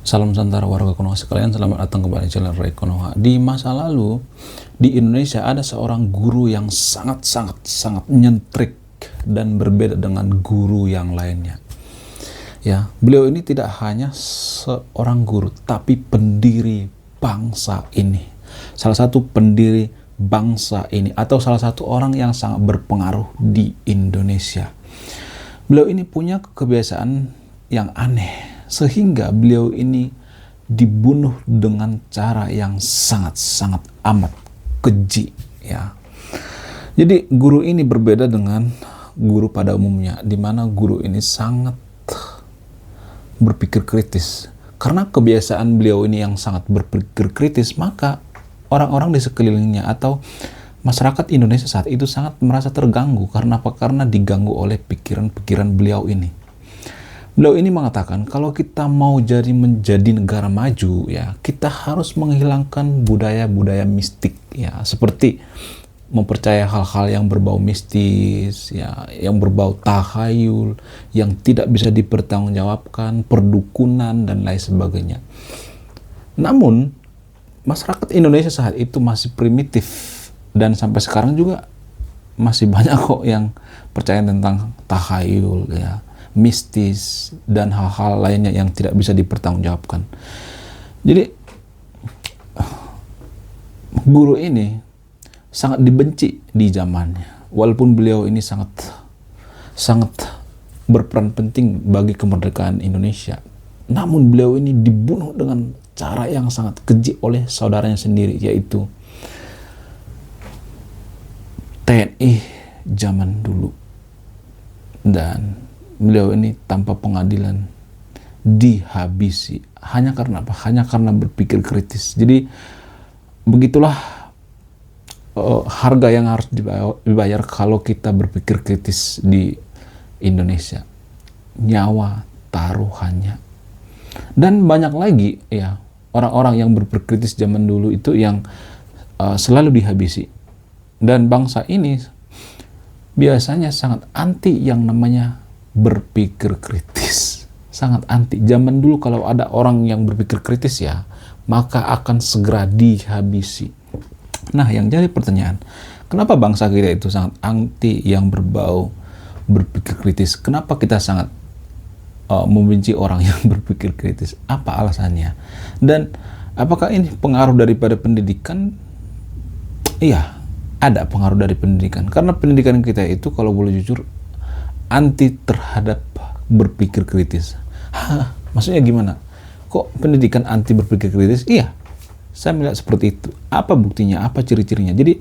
Salam Santara warga Konoha sekalian, selamat datang kembali di channel Ray Konoha. Di masa lalu di Indonesia ada seorang guru yang sangat nyentrik dan berbeda dengan guru yang lainnya. Ya, beliau ini tidak hanya seorang guru tapi pendiri bangsa ini. Salah satu pendiri bangsa ini atau salah satu orang yang sangat berpengaruh di Indonesia. Beliau ini punya kebiasaan yang aneh, sehingga beliau ini dibunuh dengan cara yang sangat amat keji, ya. Jadi guru ini berbeda dengan guru pada umumnya, di mana guru ini sangat berpikir kritis. Karena kebiasaan beliau ini yang sangat berpikir kritis, maka orang-orang di sekelilingnya atau masyarakat Indonesia saat itu sangat merasa terganggu. Karena apa? Karena diganggu oleh pikiran-pikiran beliau ini. Beliau ini mengatakan kalau kita mau menjadi negara maju, ya, kita harus menghilangkan budaya-budaya mistik, ya, seperti mempercaya hal-hal yang berbau mistis, ya, yang berbau tahayul, yang tidak bisa dipertanggungjawabkan, perdukunan dan lain sebagainya. Namun masyarakat Indonesia saat itu masih primitif dan sampai sekarang juga masih banyak kok yang percaya tentang tahayul, ya, mistis dan hal-hal lainnya yang tidak bisa dipertanggungjawabkan. Jadi guru ini sangat dibenci di zamannya, walaupun beliau ini sangat berperan penting bagi kemerdekaan Indonesia. Namun beliau ini dibunuh dengan cara yang sangat keji oleh saudaranya sendiri, yaitu TNI zaman dulu. Dan beliau ini tanpa pengadilan dihabisi hanya karena apa? Hanya karena berpikir kritis. Jadi begitulah harga yang harus dibayar kalau kita berpikir kritis di Indonesia. Nyawa taruhannya. Dan banyak lagi, ya, orang-orang yang berpikir kritis zaman dulu itu yang selalu dihabisi. Dan bangsa ini biasanya sangat anti yang namanya berpikir kritis. Sangat anti. Zaman dulu kalau ada orang yang berpikir kritis, ya, maka akan segera dihabisi. Nah, yang jadi pertanyaan, kenapa bangsa kita itu sangat anti yang berbau berpikir kritis? Kenapa kita sangat membenci orang yang berpikir kritis? Apa alasannya? Dan apakah ini pengaruh daripada pendidikan? Iya, ada pengaruh dari pendidikan. Karena pendidikan kita itu kalau boleh jujur anti terhadap berpikir kritis. Maksudnya gimana? Kok pendidikan anti berpikir kritis? Iya, saya melihat seperti itu. Apa buktinya? Apa ciri-cirinya? Jadi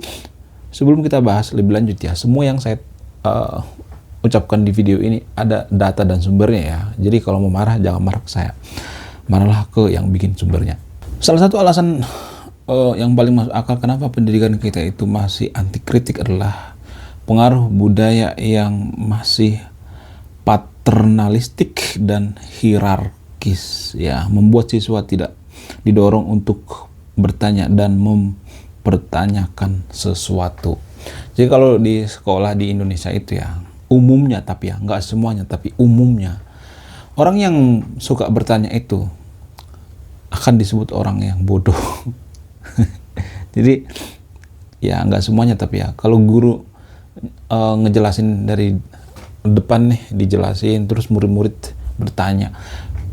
sebelum kita bahas lebih lanjut, ya, semua yang saya ucapkan di video ini ada data dan sumbernya, ya. Jadi kalau mau marah jangan marah ke saya, marahlah ke yang bikin sumbernya. Salah satu alasan yang paling masuk akal kenapa pendidikan kita itu masih anti kritik adalah pengaruh budaya yang masih paternalistik dan hierarkis, ya, membuat siswa tidak didorong untuk bertanya dan mempertanyakan sesuatu. Jadi kalau di sekolah di Indonesia itu, ya, umumnya, tapi ya nggak semuanya, tapi umumnya orang yang suka bertanya itu akan disebut orang yang bodoh. Jadi ya nggak semuanya, tapi ya kalau guru ngejelasin dari depan nih, dijelasin terus murid-murid bertanya,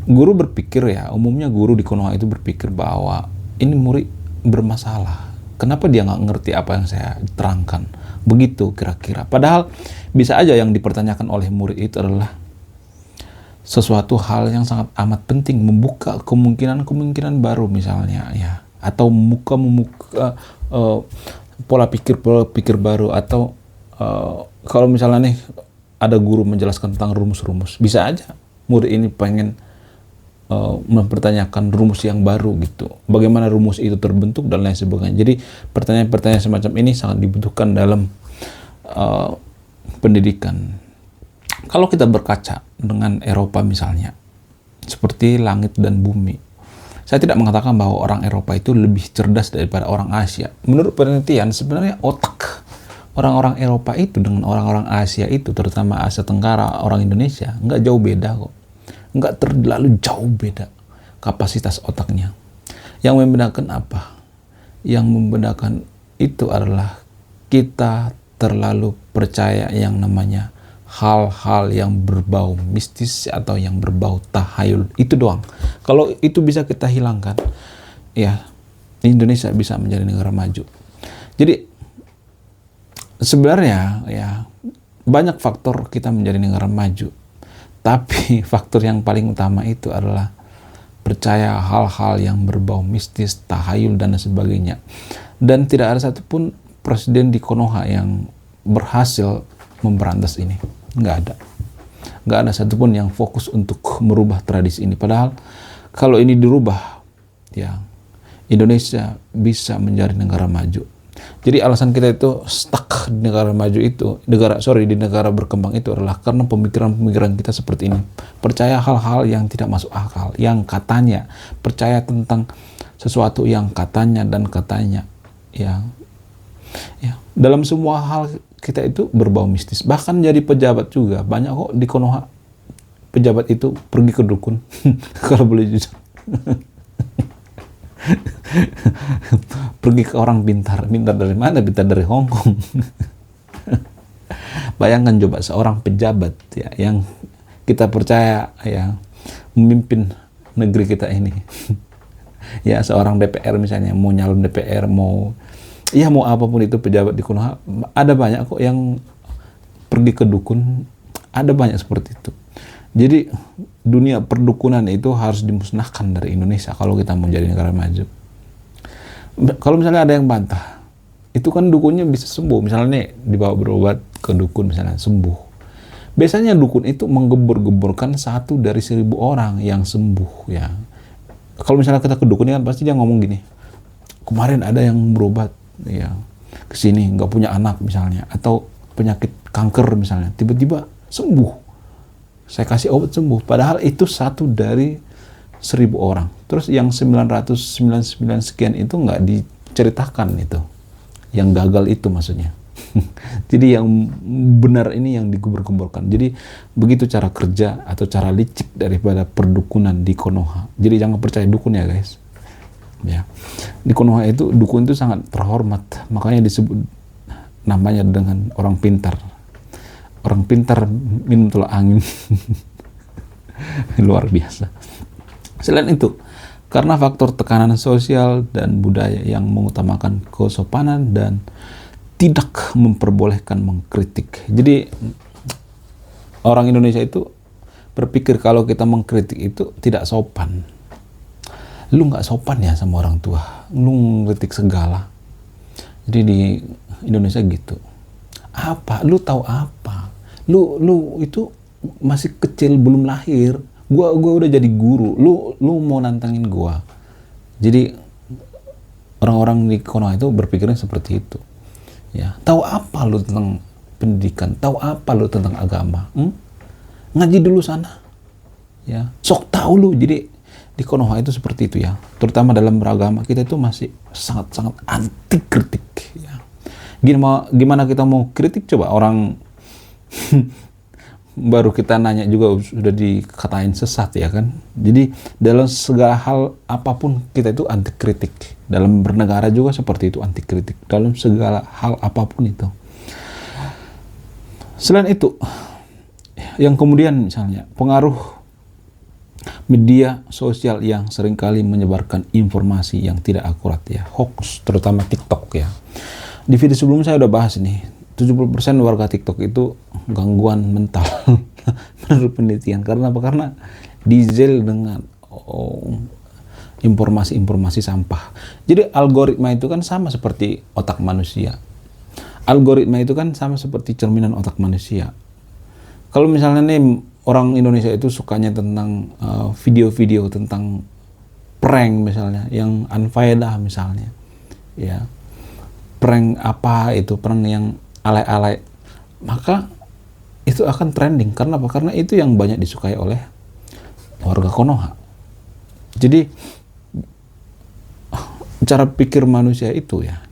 guru berpikir, ya, umumnya guru di Konoha itu berpikir bahwa ini murid bermasalah, kenapa dia nggak ngerti apa yang saya terangkan, begitu kira-kira. Padahal bisa aja yang dipertanyakan oleh murid itu adalah sesuatu hal yang sangat amat penting, membuka kemungkinan baru misalnya, ya, atau membuka pola pikir baru, atau kalau misalnya nih ada guru menjelaskan tentang rumus-rumus, bisa aja murid ini pengen mempertanyakan rumus yang baru gitu, bagaimana rumus itu terbentuk dan lain sebagainya. Jadi pertanyaan-pertanyaan semacam ini sangat dibutuhkan dalam pendidikan. Kalau kita berkaca dengan Eropa misalnya, seperti langit dan bumi, saya tidak mengatakan bahwa orang Eropa itu lebih cerdas daripada orang Asia. Menurut penelitian, sebenarnya otak orang-orang Eropa itu dengan orang-orang Asia itu, terutama Asia Tenggara, orang Indonesia, nggak jauh beda kok. Nggak terlalu jauh beda. kapasitas otaknya. Yang membedakan apa? Yang membedakan itu adalah kita terlalu percaya yang namanya hal-hal yang berbau mistis atau yang berbau tahayul. Itu doang. Kalau itu bisa kita hilangkan, ya Indonesia bisa menjadi negara maju. Jadi sebenarnya ya banyak faktor kita menjadi negara maju. Tapi faktor yang paling utama itu adalah percaya hal-hal yang berbau mistis, tahayul, dan sebagainya. Dan tidak ada satupun presiden di Konoha yang berhasil memberantas ini. Nggak ada. Nggak ada satupun yang fokus untuk merubah tradisi ini. Padahal kalau ini dirubah, ya Indonesia bisa menjadi negara maju. Jadi alasan kita itu stuck di negara maju itu, di negara berkembang itu adalah karena pemikiran-pemikiran kita seperti ini. Percaya hal-hal yang tidak masuk akal, yang katanya, percaya tentang sesuatu yang katanya dan katanya. Ya, dalam semua hal kita itu berbau mistis. Bahkan jadi pejabat juga, banyak kok di Konoha pejabat itu pergi ke dukun. Kalau boleh jujur. Pergi ke orang pintar dari mana? Pintar dari Hong Kong. Bayangkan coba seorang pejabat ya yang kita percaya ya memimpin negeri kita ini. Ya seorang DPR misalnya mau nyalon DPR, mau apapun itu pejabat di Konoha, ada banyak kok yang pergi ke dukun, ada banyak seperti itu. Jadi dunia perdukunan itu harus dimusnahkan dari Indonesia kalau kita mau jadi negara maju. Kalau misalnya ada yang bantah, itu kan dukunnya bisa sembuh. Misalnya nih dibawa berobat ke dukun misalnya sembuh. Biasanya dukun itu menggembur-gemburkan 1 dari 1000 orang yang sembuh ya. Kalau misalnya kita ke dukun kan pasti dia ngomong gini, kemarin ada yang berobat ya ke sini nggak punya anak misalnya, atau penyakit kanker misalnya, tiba-tiba sembuh. Saya kasih obat sembuh. Padahal itu 1 dari 1000 orang. Terus yang 999 sekian itu nggak diceritakan itu. Yang gagal itu maksudnya. Jadi yang benar ini yang digembur-gemburkan. Jadi begitu cara kerja atau cara licik daripada perdukunan di Konoha. Jadi jangan percaya dukun ya guys. Ya. Di Konoha itu dukun itu sangat terhormat. Makanya disebut namanya dengan orang pintar. Orang pintar minum tolak angin. Luar biasa. Selain itu, karena faktor tekanan sosial dan budaya yang mengutamakan kesopanan dan tidak memperbolehkan mengkritik. Jadi orang Indonesia itu berpikir kalau kita mengkritik itu tidak sopan. Lu nggak sopan ya sama orang tua. Lu ngkritik segala. Jadi di Indonesia gitu. Apa? Lu tahu apa? Lu itu masih kecil, belum lahir. Gua udah jadi guru. Lu mau nantangin gua. Jadi orang-orang di Konoha itu berpikirnya seperti itu. Ya, tahu apa lu tentang pendidikan? Tahu apa lu tentang agama? Ngaji dulu sana. Ya, sok tahu lu. Jadi di Konoha itu seperti itu ya. Terutama dalam beragama kita itu masih sangat-sangat anti kritik ya. Gimana kita mau kritik coba orang baru kita nanya juga sudah dikatain sesat ya kan. Jadi dalam segala hal apapun kita itu anti kritik. Dalam bernegara juga seperti itu, anti kritik. Dalam segala hal apapun itu. Selain itu, yang kemudian misalnya pengaruh media sosial yang seringkali menyebarkan informasi yang tidak akurat ya, hoax, terutama TikTok ya. Di video sebelumnya saya udah bahas ini, 70% warga TikTok itu gangguan mental menurut penelitian. Karena apa? Karena diesel dengan informasi-informasi sampah. Jadi algoritma itu kan sama seperti otak manusia. Algoritma itu kan sama seperti cerminan otak manusia. Kalau misalnya nih orang Indonesia itu sukanya tentang video-video tentang prank misalnya, yang unfaedah misalnya, ya prank apa itu, prank yang alay-alay, maka itu akan trending. Karena apa? Karena itu yang banyak disukai oleh warga Konoha. Jadi cara pikir manusia itu ya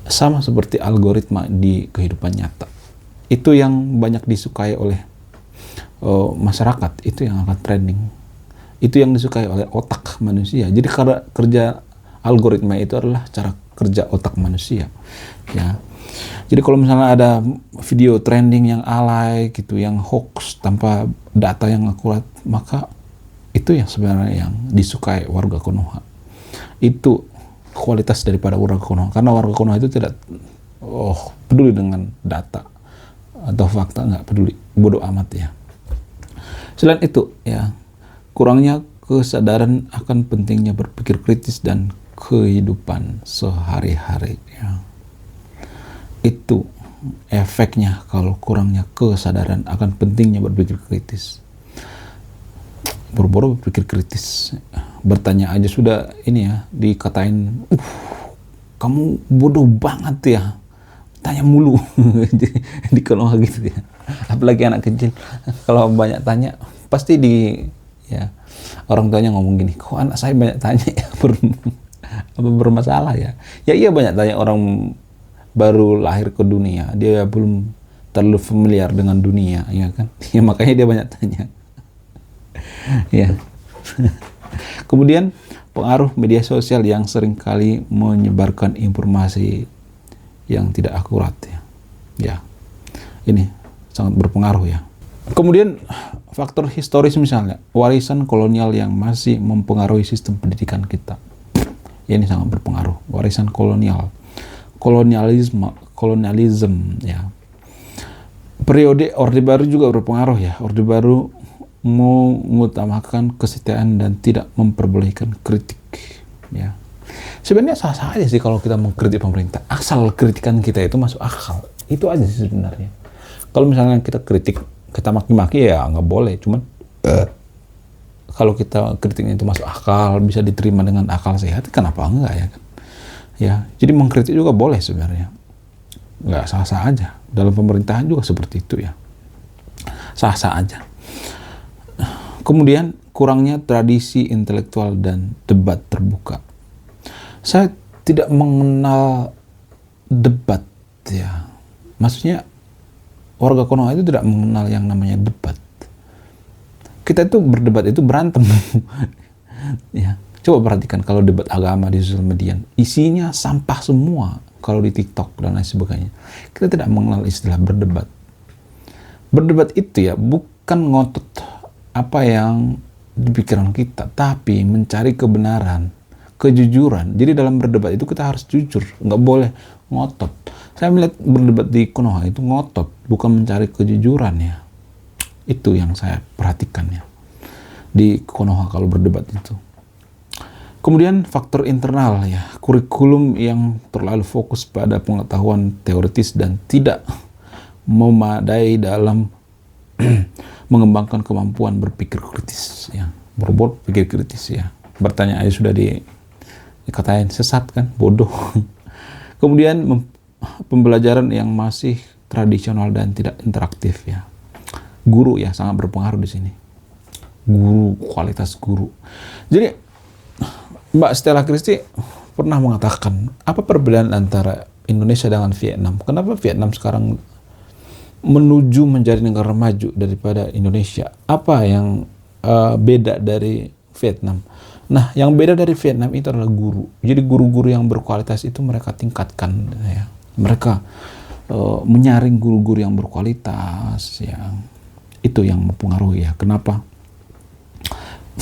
sama seperti algoritma di kehidupan nyata. Itu yang banyak disukai oleh masyarakat, itu yang akan trending. Itu yang disukai oleh otak manusia. Jadi karena kerja algoritma itu adalah cara kerja otak manusia. Ya. Jadi kalau misalnya ada video trending yang alay gitu, yang hoax tanpa data yang akurat, maka itu yang sebenarnya yang disukai warga Konoha. Itu kualitas daripada warga Konoha. Karena warga Konoha itu tidak peduli dengan data atau fakta, nggak peduli, bodoh amat ya. Selain itu ya, kurangnya kesadaran akan pentingnya berpikir kritis dan kehidupan sehari-hari ya. Itu efeknya kalau kurangnya kesadaran akan pentingnya berpikir kritis. Boro-boro berpikir kritis, bertanya aja sudah ini ya, dikatain kamu bodoh banget ya, tanya mulu. Di Konoha gitu ya. Apalagi anak kecil kalau banyak tanya pasti orang tuanya ngomong gini, kok anak saya banyak tanya ya, bermasalah ya. Ya iya, banyak tanya, orang baru lahir ke dunia, dia belum terlalu familiar dengan dunia, ya kan? Ya makanya dia banyak tanya. Ya. Kemudian pengaruh media sosial yang seringkali menyebarkan informasi yang tidak akurat ya. Ya. Ini sangat berpengaruh ya. Kemudian faktor historis, misalnya warisan kolonial yang masih mempengaruhi sistem pendidikan kita. Ya, ini sangat berpengaruh. Warisan kolonialisme ya. Periode Orde Baru juga berpengaruh ya. Orde Baru mengutamakan kesetiaan dan tidak memperbolehkan kritik ya. Sebenarnya sah-sah aja sih kalau kita mengkritik pemerintah, asal kritikan kita itu masuk akal. Itu aja sih sebenarnya. Kalau misalnya kita kritik, kita maki-maki ya nggak boleh. Cuman kalau kita kritiknya itu masuk akal, bisa diterima dengan akal sehat, kenapa enggak ya kan? Ya, jadi mengkritik juga boleh sebenarnya. Nggak sah-sah aja. Dalam pemerintahan juga seperti itu ya. Sah-sah aja. Kemudian kurangnya tradisi intelektual dan debat terbuka. Saya tidak mengenal debat ya. Maksudnya warga Konoha itu tidak mengenal yang namanya debat. Kita itu berdebat itu berantem. Ya. Coba perhatikan kalau debat agama di sosial media, isinya sampah semua kalau di TikTok dan lain sebagainya. Kita tidak mengenal istilah berdebat. Berdebat itu ya bukan ngotot apa yang di pikiran kita, tapi mencari kebenaran, kejujuran. Jadi dalam berdebat itu kita harus jujur, nggak boleh ngotot. Saya melihat berdebat di Konoha itu ngotot, bukan mencari kejujuran ya. Itu yang saya perhatikan ya di Konoha kalau berdebat itu. Kemudian faktor internal ya, kurikulum yang terlalu fokus pada pengetahuan teoritis dan tidak memadai dalam mengembangkan kemampuan berpikir kritis ya. Boro-boro pikir kritis ya. Bertanya aja sudah dikatain sesat kan, bodoh. Kemudian pembelajaran yang masih tradisional dan tidak interaktif ya. Guru ya sangat berpengaruh di sini. Guru, kualitas guru. Jadi Mbak Stella Christy pernah mengatakan, apa perbedaan antara Indonesia dengan Vietnam? Kenapa Vietnam sekarang menuju menjadi negara maju daripada Indonesia? Apa yang beda dari Vietnam? Nah, yang beda dari Vietnam itu adalah guru. Jadi guru-guru yang berkualitas itu mereka tingkatkan ya. Mereka menyaring guru-guru yang berkualitas ya. Itu yang mempengaruhi ya. Kenapa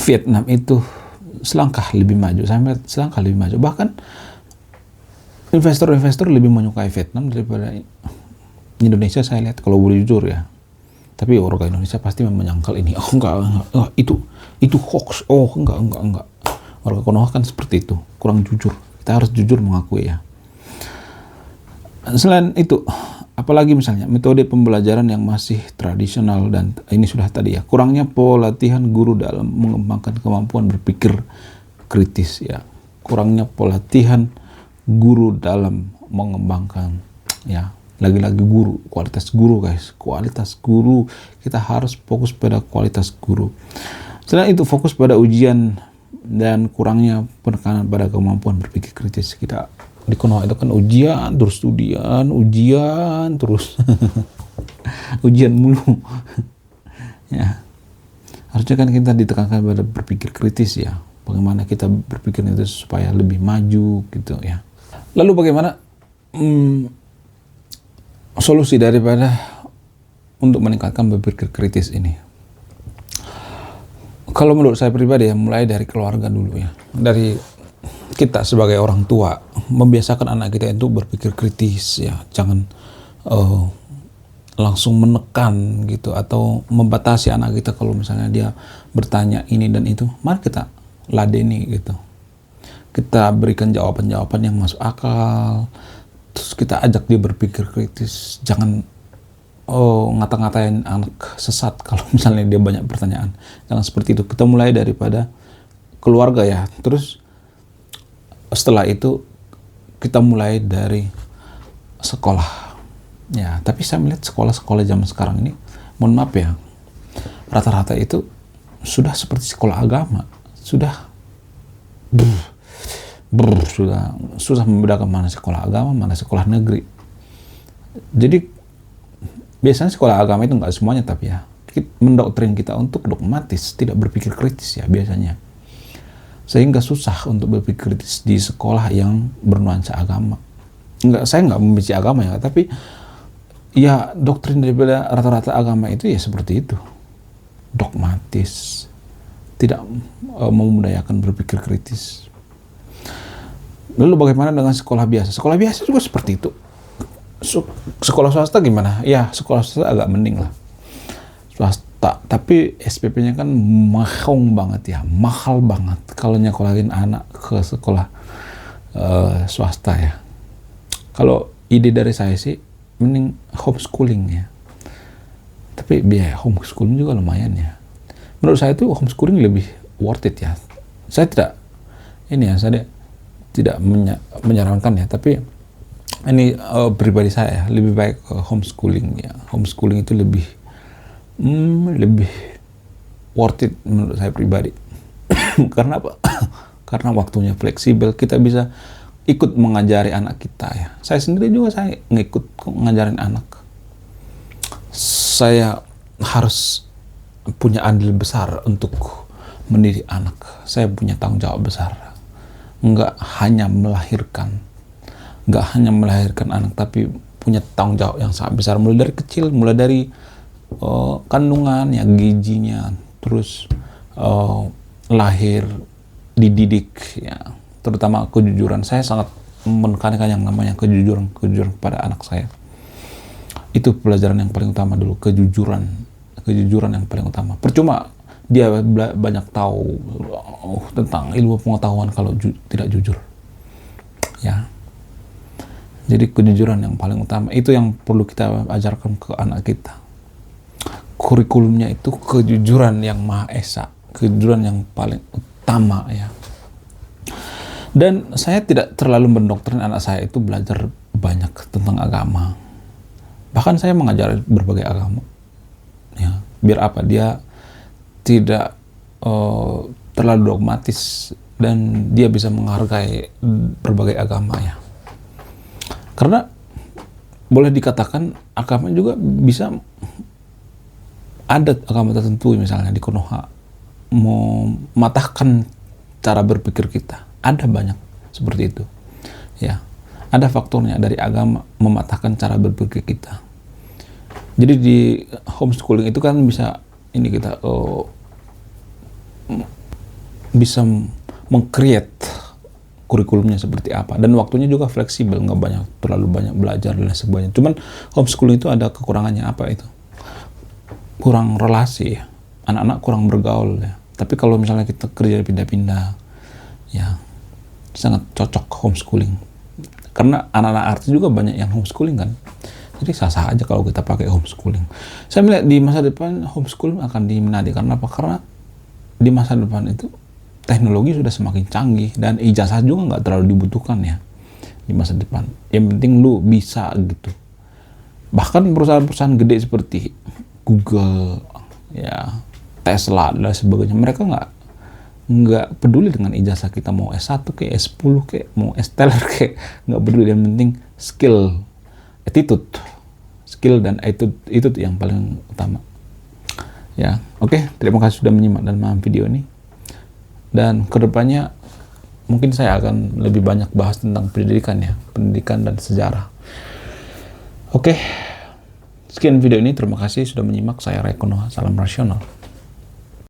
Vietnam itu selangkah lebih maju. Saya melihat selangkah lebih maju. Bahkan investor-investor lebih menyukai Vietnam daripada Indonesia, saya lihat kalau boleh jujur ya. Tapi warga Indonesia pasti menyangkal ini. Oh enggak. Itu hoax. Oh enggak. Warga Konoha kan seperti itu, kurang jujur. Kita harus jujur mengakui ya. Selain itu, apalagi misalnya metode pembelajaran yang masih tradisional, dan ini sudah tadi ya, kurangnya pelatihan guru dalam mengembangkan kemampuan berpikir kritis ya. Kurangnya pelatihan guru dalam mengembangkan ya. Lagi-lagi guru, kualitas guru guys, kualitas guru. Kita harus fokus pada kualitas guru. Selain itu, fokus pada ujian dan kurangnya penekanan pada kemampuan berpikir kritis. Kita di Konoha itu kan ujian terus ujian terus ujian mulu ya. Harusnya kan kita ditekankan pada berpikir kritis ya. Bagaimana kita berpikir itu supaya lebih maju gitu ya. Lalu bagaimana solusi daripada untuk meningkatkan berpikir kritis ini? Kalau menurut saya pribadi ya, mulai dari keluarga dulu ya. Dari kita sebagai orang tua, membiasakan anak kita itu berpikir kritis ya. Jangan langsung menekan gitu atau membatasi anak kita kalau misalnya dia bertanya ini dan itu. Mari kita ladeni gitu. Kita berikan jawaban-jawaban yang masuk akal. Terus kita ajak dia berpikir kritis. Jangan ngata-ngatain anak sesat kalau misalnya dia banyak pertanyaan. Jangan seperti itu. Kita mulai daripada keluarga ya. Terus setelah itu kita mulai dari sekolah. Ya, tapi saya melihat sekolah-sekolah zaman sekarang ini, mohon maaf ya, rata-rata itu sudah seperti sekolah agama. Sudah sudah susah membedakan mana sekolah agama, mana sekolah negeri. Jadi biasanya sekolah agama itu nggak semuanya, tapi ya mendoktrin kita untuk dogmatis, tidak berpikir kritis ya biasanya. Sehingga susah untuk berpikir kritis di sekolah yang bernuansa agama. Saya nggak membenci agama ya, tapi ya doktrin daripada rata-rata agama itu ya seperti itu. Dogmatis, tidak memudayakan berpikir kritis. Lalu bagaimana dengan sekolah biasa? Sekolah biasa juga seperti itu. Sekolah swasta gimana? Ya, sekolah swasta agak mending lah. Swasta, tapi SPP-nya kan mahal banget ya, mahal banget kalau nyekolahin anak ke sekolah swasta ya. Kalau ide dari saya sih, mending homeschooling ya. Tapi biaya homeschooling juga lumayan ya. Menurut saya itu homeschooling lebih worth it ya. Saya tidak menyarankan ya, tapi ini pribadi saya lebih baik homeschooling ya. Homeschooling itu lebih worth it menurut saya pribadi. Karena apa? Karena waktunya fleksibel, kita bisa ikut mengajari anak kita ya. Saya sendiri juga saya ngikut ngajarin anak. Saya harus punya andil besar untuk mendidik anak. Saya punya tanggung jawab besar. Nggak hanya melahirkan anak, tapi punya tanggung jawab yang sangat besar. Mulai dari kecil, mulai dari kandungan ya, gizinya, terus lahir, dididik ya. Terutama kejujuran. Saya sangat menekankan yang namanya kejujuran kepada anak saya. Itu pelajaran yang paling utama dulu, kejujuran yang paling utama. Percuma dia banyak tahu tentang ilmu pengetahuan kalau tidak jujur ya. Jadi kejujuran yang paling utama itu yang perlu kita ajarkan ke anak kita. Kurikulumnya itu kejujuran yang maha esa, kejujuran yang paling utama ya. Dan saya tidak terlalu mendoktrin anak saya itu belajar banyak tentang agama. Bahkan saya mengajari berbagai agama. Ya, biar apa? Dia tidak terlalu dogmatis dan dia bisa menghargai berbagai agama ya. Karena boleh dikatakan agama juga bisa, adat agama tertentu misalnya di Konoha mematahkan cara berpikir kita. Ada banyak seperti itu ya. Ada faktornya dari agama mematahkan cara berpikir kita. Jadi di homeschooling itu kan bisa ini kita bisa meng-create kurikulumnya seperti apa, dan waktunya juga fleksibel, nggak terlalu banyak belajar dan sebagainya. Cuman homeschooling itu ada kekurangannya, apa itu? Kurang relasi ya, anak-anak kurang bergaul ya. Tapi kalau misalnya kita kerja pindah-pindah ya, sangat cocok homeschooling. Karena anak-anak artis juga banyak yang homeschooling kan. Jadi sah-sah aja kalau kita pakai homeschooling. Saya melihat di masa depan homeschooling akan diminati. Karena apa? Karena di masa depan itu teknologi sudah semakin canggih dan ijazah juga nggak terlalu dibutuhkan ya di masa depan. Yang penting lu bisa gitu. Bahkan perusahaan-perusahaan gede seperti Google, ya Tesla dan sebagainya, mereka nggak peduli dengan ijazah kita, mau S1 kayak S10 kayak mau S-Teller kayak, nggak peduli. Yang penting skill dan attitude yang paling utama Ya, oke, terima kasih sudah menyimak dan memahami video ini. Dan kedepannya mungkin saya akan lebih banyak bahas tentang pendidikan ya, pendidikan dan sejarah. Oke, sekian video ini. Terima kasih sudah menyimak. Saya Ray Konoha. Salam rasional.